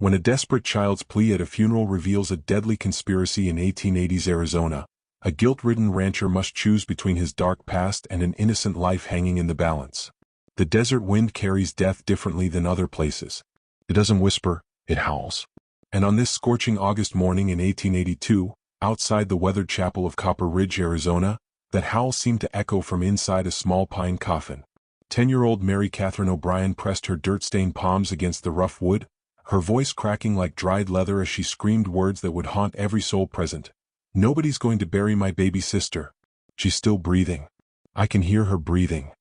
When a desperate child's plea at a funeral reveals a deadly conspiracy in 1880s Arizona, a guilt-ridden rancher must choose between his dark past and an innocent life hanging in the balance. The desert wind carries death differently than other places. It doesn't whisper, it howls. And on this scorching August morning in 1882, outside the weathered chapel of Copper Ridge, Arizona, that howl seemed to echo from inside a small pine coffin. 10-year-old Mary Catherine O'Brien pressed her dirt-stained palms against the rough wood, her voice cracking like dried leather as she screamed words that would haunt every soul present. "Nobody's going to bury my baby sister. She's still breathing. I can hear her breathing."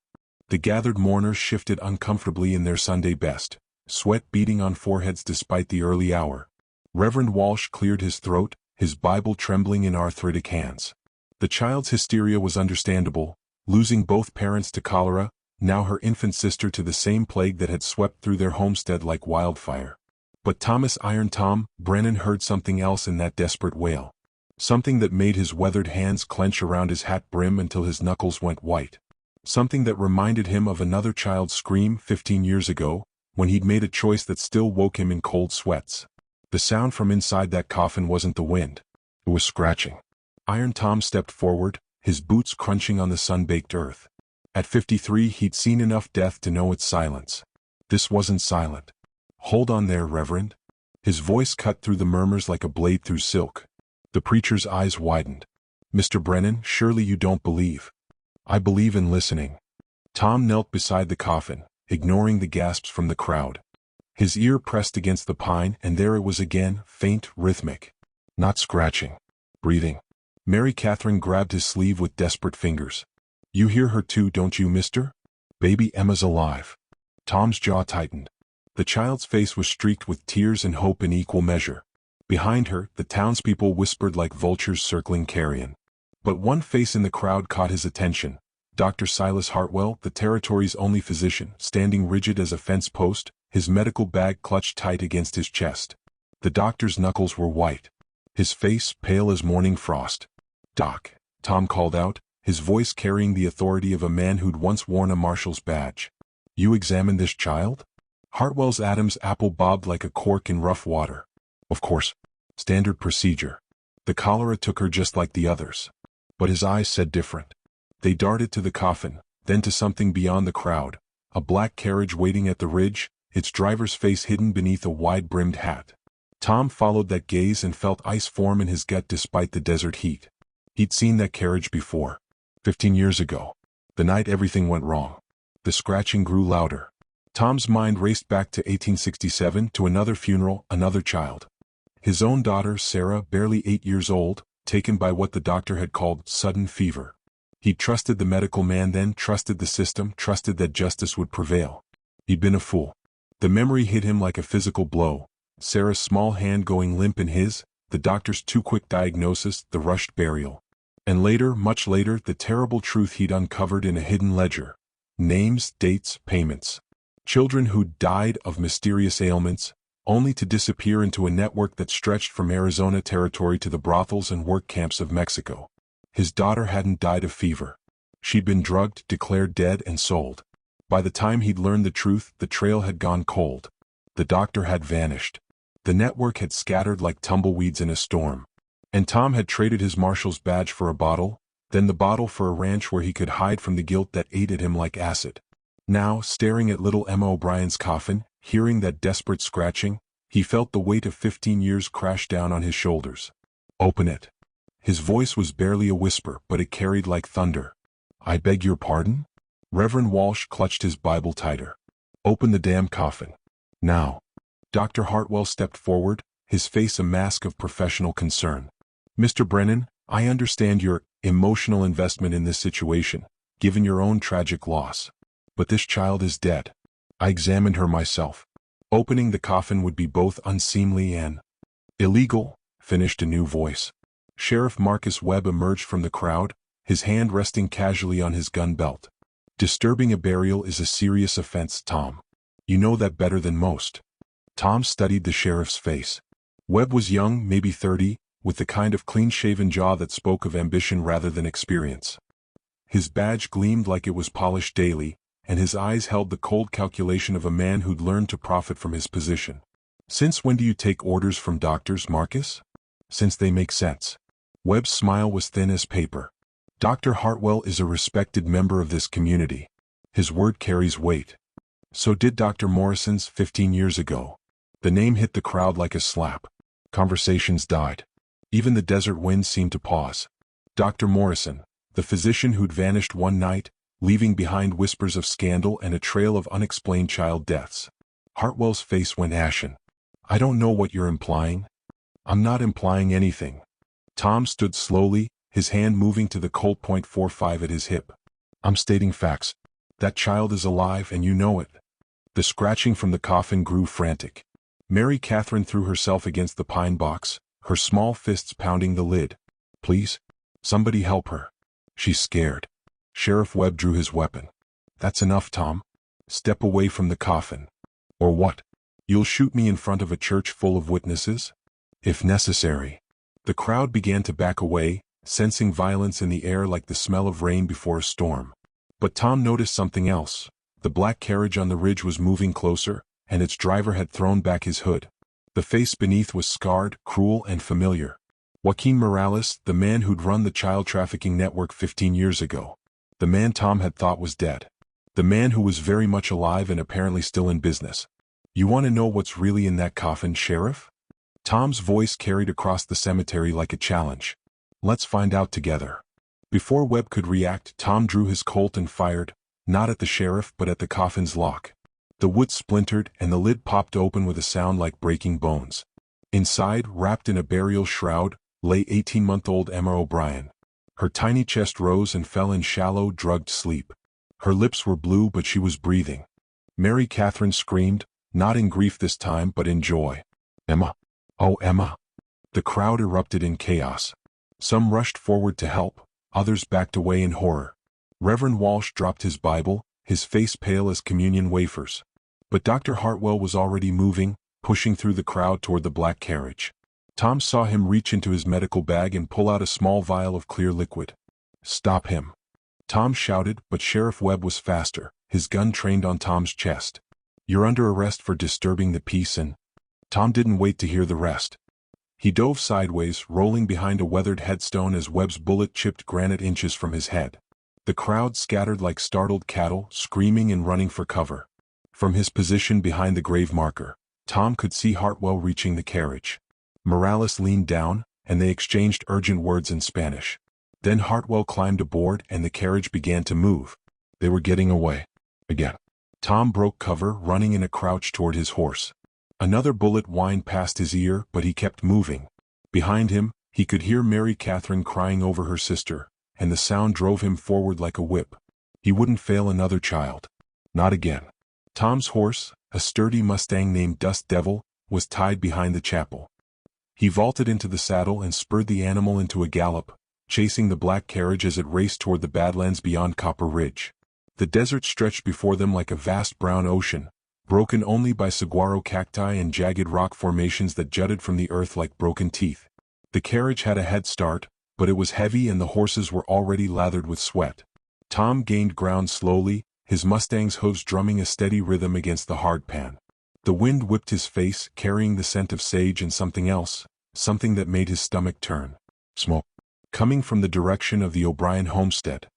The gathered mourners shifted uncomfortably in their Sunday best, sweat beading on foreheads despite the early hour. Reverend Walsh cleared his throat, his Bible trembling in arthritic hands. The child's hysteria was understandable, losing both parents to cholera, now her infant sister to the same plague that had swept through their homestead like wildfire. But Thomas "Iron Tom" Brennan heard something else in that desperate wail. Something that made his weathered hands clench around his hat brim until his knuckles went white. Something that reminded him of another child's scream 15 years ago, when he'd made a choice that still woke him in cold sweats. The sound from inside that coffin wasn't the wind. It was scratching. Iron Tom stepped forward, his boots crunching on the sun-baked earth. At 53 he'd seen enough death to know its silence. This wasn't silent. "Hold on there, Reverend." His voice cut through the murmurs like a blade through silk. The preacher's eyes widened. "Mr. Brennan, surely you don't believe." "I believe in listening." Tom knelt beside the coffin, ignoring the gasps from the crowd. His ear pressed against the pine, and there it was again, faint, rhythmic. Not scratching. Breathing. Mary Catherine grabbed his sleeve with desperate fingers. "You hear her too, don't you, mister? Baby Emma's alive." Tom's jaw tightened. The child's face was streaked with tears and hope in equal measure. Behind her, the townspeople whispered like vultures circling carrion. But one face in the crowd caught his attention. Dr. Silas Hartwell, the territory's only physician, standing rigid as a fence post, his medical bag clutched tight against his chest. The doctor's knuckles were white. His face pale as morning frost. "Doc," Tom called out, his voice carrying the authority of a man who'd once worn a marshal's badge. "You examined this child?" Hartwell's Adam's apple bobbed like a cork in rough water. "Of course. Standard procedure. The cholera took her just like the others." But his eyes said different. They darted to the coffin, then to something beyond the crowd, a black carriage waiting at the ridge, its driver's face hidden beneath a wide-brimmed hat. Tom followed that gaze and felt ice form in his gut despite the desert heat. He'd seen that carriage before. 15 years ago. The night everything went wrong. The scratching grew louder. Tom's mind raced back to 1867 to another funeral, another child. His own daughter, Sarah, barely 8 years old, taken by what the doctor had called sudden fever. He'd trusted the medical man then, trusted the system, trusted that justice would prevail. He'd been a fool. The memory hit him like a physical blow. Sarah's small hand going limp in his, the doctor's too quick diagnosis, the rushed burial. And later, much later, the terrible truth he'd uncovered in a hidden ledger. Names, dates, payments. Children who'd died of mysterious ailments, only to disappear into a network that stretched from Arizona territory to the brothels and work camps of Mexico. His daughter hadn't died of fever. She'd been drugged, declared dead, and sold. By the time he'd learned the truth, the trail had gone cold. The doctor had vanished. The network had scattered like tumbleweeds in a storm. And Tom had traded his marshal's badge for a bottle, then the bottle for a ranch where he could hide from the guilt that ate at him like acid. Now, staring at little Emma O'Brien's coffin, hearing that desperate scratching, he felt the weight of 15 years crash down on his shoulders. "Open it." His voice was barely a whisper, but it carried like thunder. "I beg your pardon?" Reverend Walsh clutched his Bible tighter. "Open the damn coffin. Now." Dr. Hartwell stepped forward, his face a mask of professional concern. "Mr. Brennan, I understand your emotional investment in this situation, given your own tragic loss. But this child is dead. I examined her myself. Opening the coffin would be both unseemly and illegal," finished a new voice. Sheriff Marcus Webb emerged from the crowd, his hand resting casually on his gun belt. "Disturbing a burial is a serious offense, Tom. You know that better than most." Tom studied the sheriff's face. Webb was young, maybe 30, with the kind of clean-shaven jaw that spoke of ambition rather than experience. His badge gleamed like it was polished daily, and his eyes held the cold calculation of a man who'd learned to profit from his position. Since when do you take orders from doctors, Marcus? Since they make sense. Webb's smile was thin as paper. Dr. Hartwell is a respected member of this community. His word carries weight. So did Dr. Morrison's 15 years ago. The name hit the crowd like a slap. Conversations died. Even the desert wind seemed to pause. Dr. Morrison, the physician who'd vanished one night, leaving behind whispers of scandal and a trail of unexplained child deaths. Hartwell's face went ashen. I don't know what you're implying. I'm not implying anything. Tom stood slowly, his hand moving to the Colt .45 at his hip. I'm stating facts. That child is alive and you know it. The scratching from the coffin grew frantic. Mary Catherine threw herself against the pine box, her small fists pounding the lid. Please? Somebody help her. She's scared. Sheriff Webb drew his weapon. That's enough, Tom. Step away from the coffin. Or what? You'll shoot me in front of a church full of witnesses? If necessary. The crowd began to back away, sensing violence in the air like the smell of rain before a storm. But Tom noticed something else. The black carriage on the ridge was moving closer, and its driver had thrown back his hood. The face beneath was scarred, cruel, and familiar. Joaquin Morales, the man who'd run the child trafficking network 15 years ago. The man Tom had thought was dead. The man who was very much alive and apparently still in business. You want to know what's really in that coffin, Sheriff? Tom's voice carried across the cemetery like a challenge. Let's find out together. Before Webb could react, Tom drew his Colt and fired, not at the sheriff but at the coffin's lock. The wood splintered and the lid popped open with a sound like breaking bones. Inside, wrapped in a burial shroud, lay 18-month-old Emma O'Brien. Her tiny chest rose and fell in shallow, drugged sleep. Her lips were blue but she was breathing. Mary Catherine screamed, not in grief this time but in joy. Emma! Oh, Emma! The crowd erupted in chaos. Some rushed forward to help, others backed away in horror. Reverend Walsh dropped his Bible, his face pale as communion wafers. But Dr. Hartwell was already moving, pushing through the crowd toward the black carriage. Tom saw him reach into his medical bag and pull out a small vial of clear liquid. Stop him! Tom shouted, but Sheriff Webb was faster, his gun trained on Tom's chest. You're under arrest for disturbing the peace and... Tom didn't wait to hear the rest. He dove sideways, rolling behind a weathered headstone as Webb's bullet chipped granite inches from his head. The crowd scattered like startled cattle, screaming and running for cover. From his position behind the grave marker, Tom could see Hartwell reaching the carriage. Morales leaned down, and they exchanged urgent words in Spanish. Then Hartwell climbed aboard and the carriage began to move. They were getting away. Again. Tom broke cover, running in a crouch toward his horse. Another bullet whined past his ear, but he kept moving. Behind him, he could hear Mary Catherine crying over her sister, and the sound drove him forward like a whip. He wouldn't fail another child. Not again. Tom's horse, a sturdy Mustang named Dust Devil, was tied behind the chapel. He vaulted into the saddle and spurred the animal into a gallop, chasing the black carriage as it raced toward the badlands beyond Copper Ridge. The desert stretched before them like a vast brown ocean, broken only by saguaro cacti and jagged rock formations that jutted from the earth like broken teeth. The carriage had a head start, but it was heavy and the horses were already lathered with sweat. Tom gained ground slowly, his Mustang's hooves drumming a steady rhythm against the hardpan. The wind whipped his face, carrying the scent of sage and something else, something that made his stomach turn. Smoke. Coming from the direction of the O'Brien homestead.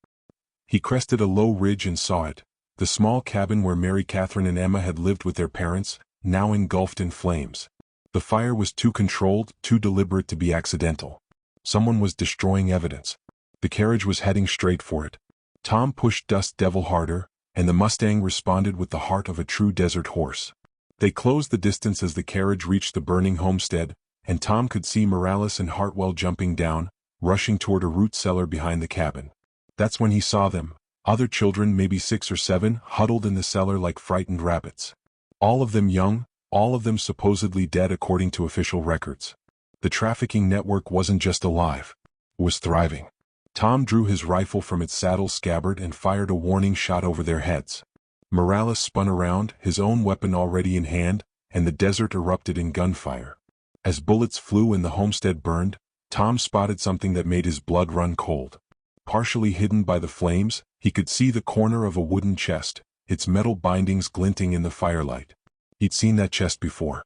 He crested a low ridge and saw it, the small cabin where Mary Catherine and Emma had lived with their parents, now engulfed in flames. The fire was too controlled, too deliberate to be accidental. Someone was destroying evidence. The carriage was heading straight for it. Tom pushed Dust Devil harder, and the Mustang responded with the heart of a true desert horse. They closed the distance as the carriage reached the burning homestead, and Tom could see Morales and Hartwell jumping down, rushing toward a root cellar behind the cabin. That's when he saw them, other children, maybe 6 or 7, huddled in the cellar like frightened rabbits. All of them young, all of them supposedly dead according to official records. The trafficking network wasn't just alive, it was thriving. Tom drew his rifle from its saddle scabbard and fired a warning shot over their heads. Morales spun around, his own weapon already in hand, and the desert erupted in gunfire. As bullets flew and the homestead burned, Tom spotted something that made his blood run cold. Partially hidden by the flames, he could see the corner of a wooden chest, its metal bindings glinting in the firelight. He'd seen that chest before.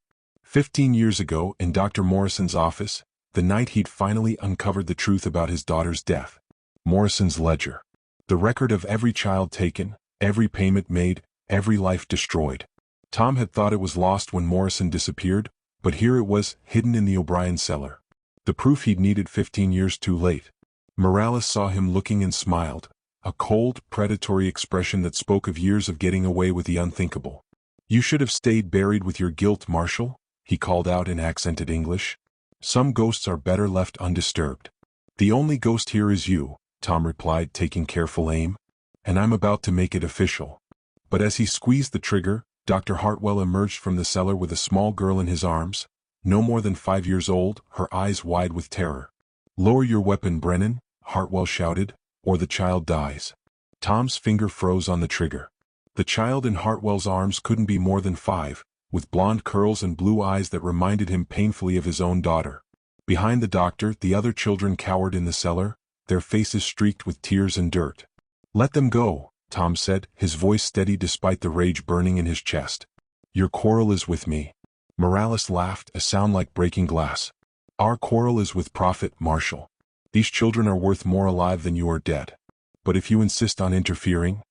15 years ago, in Dr. Morrison's office, the night he'd finally uncovered the truth about his daughter's death. Morrison's ledger. The record of every child taken, every payment made, every life destroyed. Tom had thought it was lost when Morrison disappeared, but here it was, hidden in the O'Brien cellar. The proof he'd needed 15 years too late. Morales saw him looking and smiled, a cold, predatory expression that spoke of years of getting away with the unthinkable. "You should have stayed buried with your guilt, Marshal," he called out in accented English. "Some ghosts are better left undisturbed." "The only ghost here is you," Tom replied, taking careful aim. "And I'm about to make it official." But as he squeezed the trigger, Dr. Hartwell emerged from the cellar with a small girl in his arms, no more than 5 years old, her eyes wide with terror. "Lower your weapon, Brennan," Hartwell shouted, "or the child dies." Tom's finger froze on the trigger. The child in Hartwell's arms couldn't be more than 5, with blonde curls and blue eyes that reminded him painfully of his own daughter. Behind the doctor, the other children cowered in the cellar, their faces streaked with tears and dirt. "Let them go," Tom said, his voice steady despite the rage burning in his chest. "Your quarrel is with me." Morales laughed, a sound like breaking glass. "Our quarrel is with profit, Marshal. These children are worth more alive than you are dead. But if you insist on interfering—"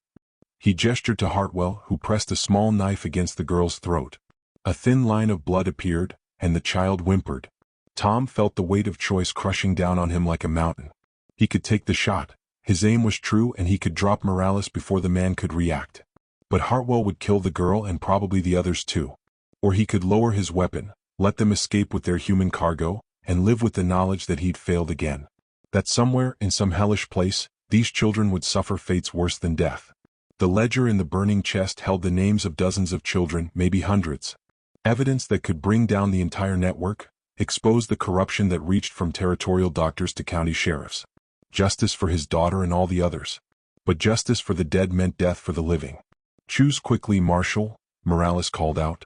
He gestured to Hartwell, who pressed a small knife against the girl's throat. A thin line of blood appeared, and the child whimpered. Tom felt the weight of choice crushing down on him like a mountain. He could take the shot. His aim was true, and he could drop Morales before the man could react. But Hartwell would kill the girl and probably the others too. Or he could lower his weapon, let them escape with their human cargo, and live with the knowledge that he'd failed again. That somewhere, in some hellish place, these children would suffer fates worse than death. The ledger in the burning chest held the names of dozens of children, maybe hundreds. Evidence that could bring down the entire network, expose the corruption that reached from territorial doctors to county sheriffs. Justice for his daughter and all the others. But justice for the dead meant death for the living. "Choose quickly, Marshal," Morales called out.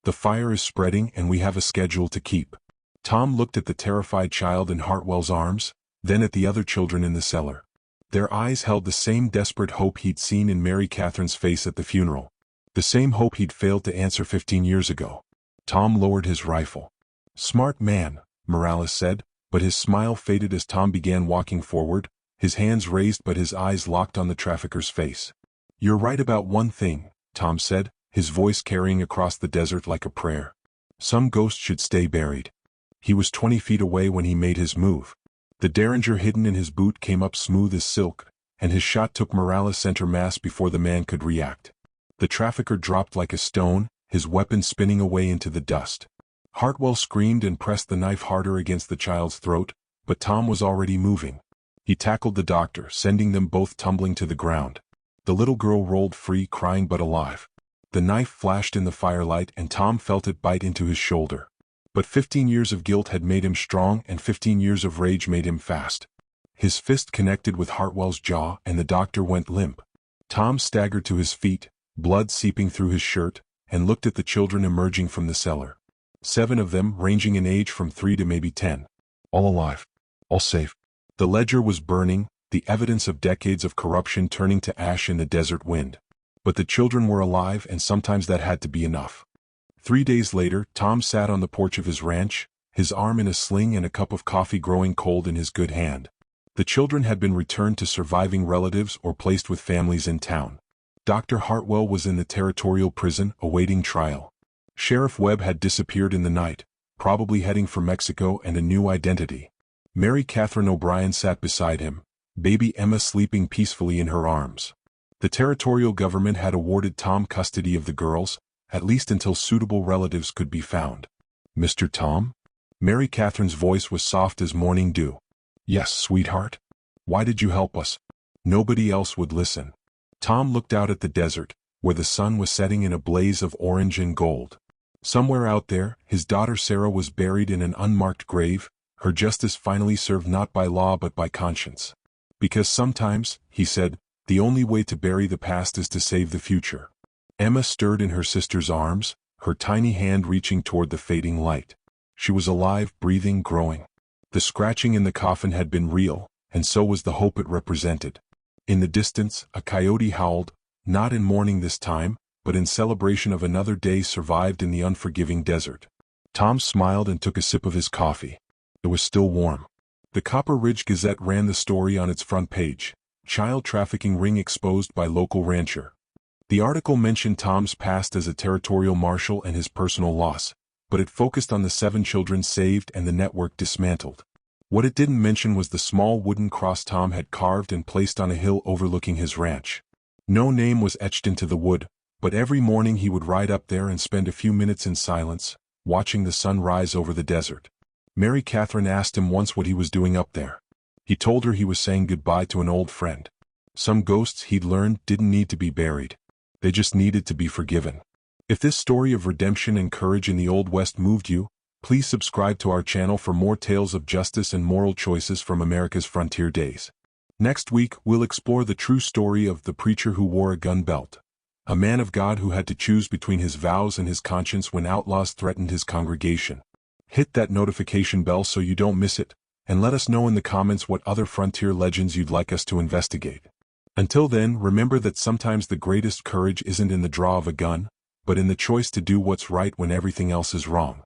"The fire is spreading and we have a schedule to keep." Tom looked at the terrified child in Hartwell's arms, then at the other children in the cellar. Their eyes held the same desperate hope he'd seen in Mary Catherine's face at the funeral. The same hope he'd failed to answer 15 years ago. Tom lowered his rifle. "Smart man," Morales said, but his smile faded as Tom began walking forward, his hands raised but his eyes locked on the trafficker's face. "You're right about one thing," Tom said, his voice carrying across the desert like a prayer. "Some ghosts should stay buried." He was 20 feet away when he made his move. The derringer hidden in his boot came up smooth as silk, and his shot took Morales center mass before the man could react. The trafficker dropped like a stone, his weapon spinning away into the dust. Hartwell screamed and pressed the knife harder against the child's throat, but Tom was already moving. He tackled the doctor, sending them both tumbling to the ground. The little girl rolled free, crying but alive. The knife flashed in the firelight and Tom felt it bite into his shoulder. But 15 years of guilt had made him strong and 15 years of rage made him fast. His fist connected with Hartwell's jaw and the doctor went limp. Tom staggered to his feet, blood seeping through his shirt, and looked at the children emerging from the cellar. 7 of them, ranging in age from 3 to maybe 10. All alive. All safe. The ledger was burning, the evidence of decades of corruption turning to ash in the desert wind. But the children were alive and sometimes that had to be enough. 3 days later, Tom sat on the porch of his ranch, his arm in a sling and a cup of coffee growing cold in his good hand. The children had been returned to surviving relatives or placed with families in town. Dr. Hartwell was in the territorial prison, awaiting trial. Sheriff Webb had disappeared in the night, probably heading for Mexico and a new identity. Mary Catherine O'Brien sat beside him, baby Emma sleeping peacefully in her arms. The territorial government had awarded Tom custody of the girls, at least until suitable relatives could be found. "Mr. Tom?" Mary Catherine's voice was soft as morning dew. "Yes, sweetheart. Why did you help us?" Nobody else would listen. Tom looked out at the desert, where the sun was setting in a blaze of orange and gold. Somewhere out there, his daughter Sarah was buried in an unmarked grave, her justice finally served not by law but by conscience. Because sometimes, he said, the only way to bury the past is to save the future. Emma stirred in her sister's arms, her tiny hand reaching toward the fading light. She was alive, breathing, growing. The scratching in the coffin had been real, and so was the hope it represented. In the distance, a coyote howled, not in mourning this time, but in celebration of another day survived in the unforgiving desert. Tom smiled and took a sip of his coffee. It was still warm. The Copper Ridge Gazette ran the story on its front page, "Child Trafficking Ring Exposed by Local Rancher." The article mentioned Tom's past as a territorial marshal and his personal loss, but it focused on the 7 children saved and the network dismantled. What it didn't mention was the small wooden cross Tom had carved and placed on a hill overlooking his ranch. No name was etched into the wood, but every morning he would ride up there and spend a few minutes in silence, watching the sun rise over the desert. Mary Catherine asked him once what he was doing up there. He told her he was saying goodbye to an old friend. Some ghosts, he'd learned, didn't need to be buried. They just needed to be forgiven. If this story of redemption and courage in the Old West moved you, please subscribe to our channel for more tales of justice and moral choices from America's frontier days. Next week, we'll explore the true story of the preacher who wore a gun belt. A man of God who had to choose between his vows and his conscience when outlaws threatened his congregation. Hit that notification bell so you don't miss it, and let us know in the comments what other frontier legends you'd like us to investigate. Until then, remember that sometimes the greatest courage isn't in the draw of a gun, but in the choice to do what's right when everything else is wrong.